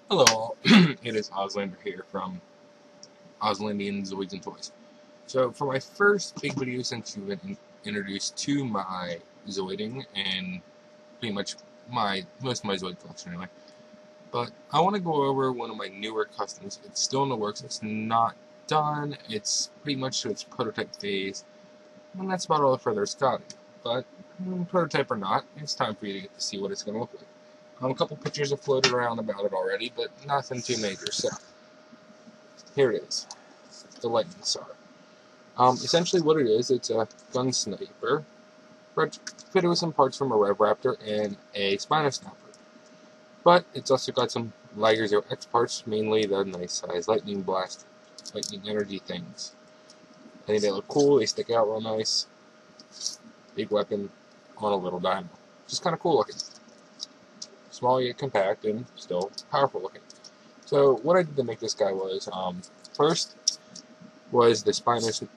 Hello all, it is Oslander here from Oslandian Zoids and Toys. So for my first big video since you've been introduced to my Zoiding and pretty much most of my Zoid collection anyway, but I want to go over one of my newer customs. It's still in the works, it's not done, it's pretty much to its prototype phase, and that's about all the further it's gotten. But prototype or not, it's time for you to get to see what it's going to look like. A couple pictures have floated around about it already, but nothing too major, so here it is, the Lightingsaur. Essentially what it is, it's a gun sniper, fitted with some parts from a raptor and a spinnosnapper. But it's also got some Liger 0X parts, mainly the nice size lightning blast, lightning energy things. I think they look cool, they stick out real nice. Big weapon on a little dino. Just kind of cool looking. Small yet compact and still powerful looking. So what I did to make this guy was, first was the spinnosnapper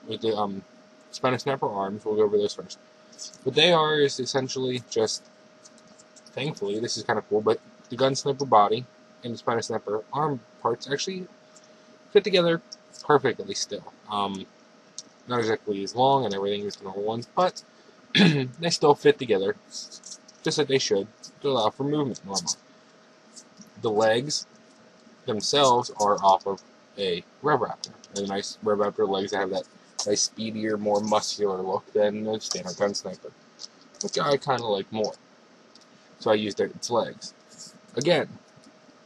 arms. We'll go over those first. What they are is essentially just, thankfully, this is kind of cool, but the gun sniper body and the spinnosnapper arm parts actually fit together perfectly still. Not exactly as long and everything as the normal ones, but they still fit together just like they should to allow for movement normally. The legs themselves are off of a raptor. The nice raptor legs that have that nice speedier, more muscular look than the standard gun sniper, which I kind of like more. So I used its legs. Again,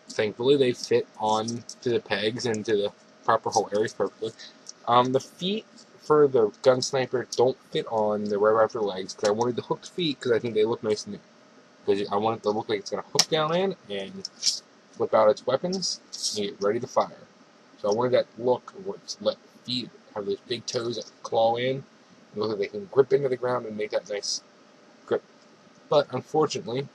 thankfully they fit on to the pegs and to the proper hole areas perfectly. The feet for the gun sniper don't fit on the raptor legs because I wanted the hooked feet because I think they look nice and new. Because I want it to look like it's going to hook down in and flip out its weapons and get ready to fire. So I wanted that look where it's let feet have those big toes that claw in and look like they can grip into the ground and make that nice grip. But unfortunately,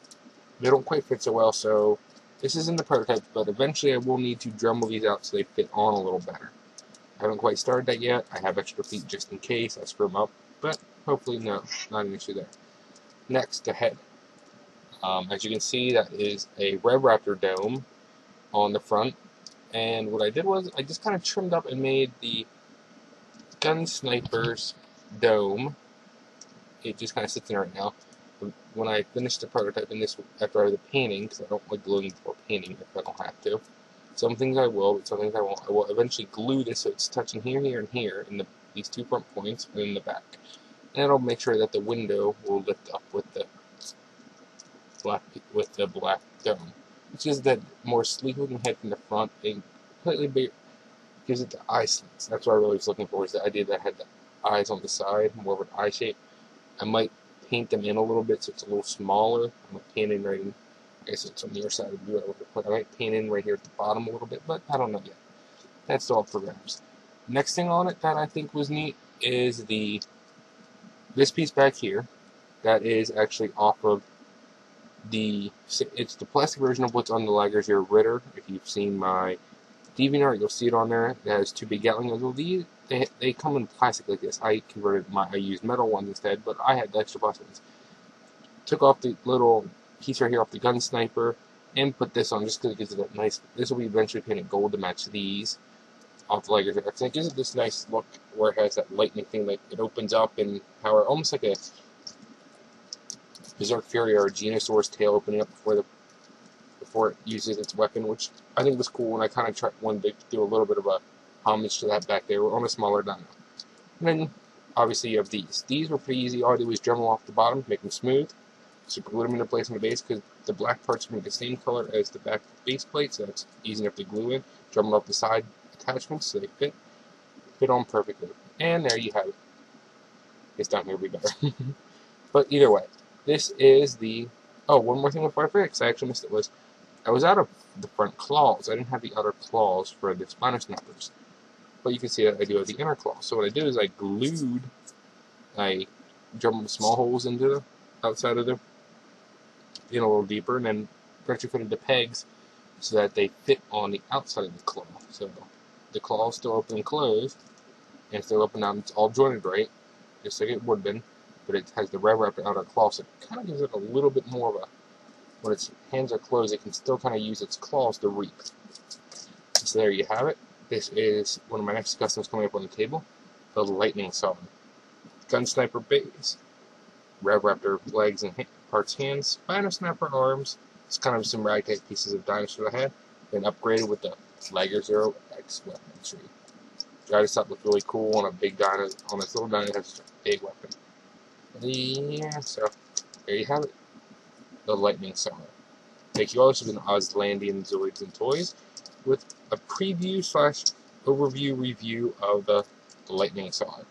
they don't quite fit so well, so this isn't the prototype, but eventually I will need to Dremel these out so they fit on a little better. I haven't quite started that yet. I have extra feet just in case I screw them up, but hopefully no, not an issue there. Next, the head. As you can see, that is a Red Raptor dome on the front, and what I did was I just kind of trimmed up and made the gun sniper's dome. It just kind of sits in there right now. When I finish the prototype in this, after I do the painting, because I don't like gluing before painting if I don't have to. Some things I will, but some things I won't. I will eventually glue this so it's touching here, here, and here in these two front points and in the back. And it'll make sure that the window will lift up with the black dome. It's just that more sleek looking head from the front, and completely big, gives it the eye slits. That's what I really was looking for, is the idea that I had the eyes on the side, more of an eye shape. I might paint them in a little bit so it's a little smaller. I'm going to paint in right in, I guess it's on the other side of the view. I might paint in right here at the bottom a little bit, but I don't know yet. That's still up for grabs. Next thing on it that I think was neat is this piece back here that is actually off of it's the plastic version of what's on the Liger 0 Ritter. If you've seen my DeviantArt, you'll see it on there. It has two big Gatling guns. Well, they come in plastic like this. I used metal ones instead, but I had the extra plastic ones. Took off the little piece right here off the gun sniper and put this on just because it gives it a nice. This will be eventually painted gold to match these off the Liger 0. It gives it this nice look where it has that lightning thing, like it opens up and power, almost like a Berserk Fury or a Genosaur's tail opening up before it uses its weapon, which I think was cool, and I kind of wanted to do a little bit of a homage to that back there on a smaller dino. And then, obviously, you have these. These were pretty easy. All I did was Dremel off the bottom, make them smooth, so glue them into place on the base, because the black parts are going to be the same color as the back base plate, so that's easy enough to glue in. Dremel up the side attachments so they fit on perfectly. And there you have it. It's down here would be better. But either way. This is one more thing before I forget, because I actually missed it, was I was out of the front claws. I didn't have the outer claws for the spinnosnappers. But you can see that I do have the inner claws. So what I did is I drilled small holes into the outside of a little deeper, and then retrofitted the pegs so that they fit on the outside of the claw. So the claw is still open and closed, and still open out, and it's all jointed right, just like it would have been. But it has the Red Raptor outer claw, so it kind of gives it a little bit more of a when its hands are closed, it can still kind of use its claws to reap. So there you have it. This is one of my next customs coming up on the table, the Lightingsaur. Gun sniper base, raptor legs and parts hands, spinnosnapper arms. It's kind of some ragtag pieces of dinosaur I had, then upgraded with the Lightingsaur X weaponry. I just thought it looked really cool on a big dino. On this little dino, it has a big weapon. Yeah, so there you have it, the Lightingsaur. Thank you all. This has been Ozlandian Zoids and Toys with a preview / overview review of the Lightingsaur.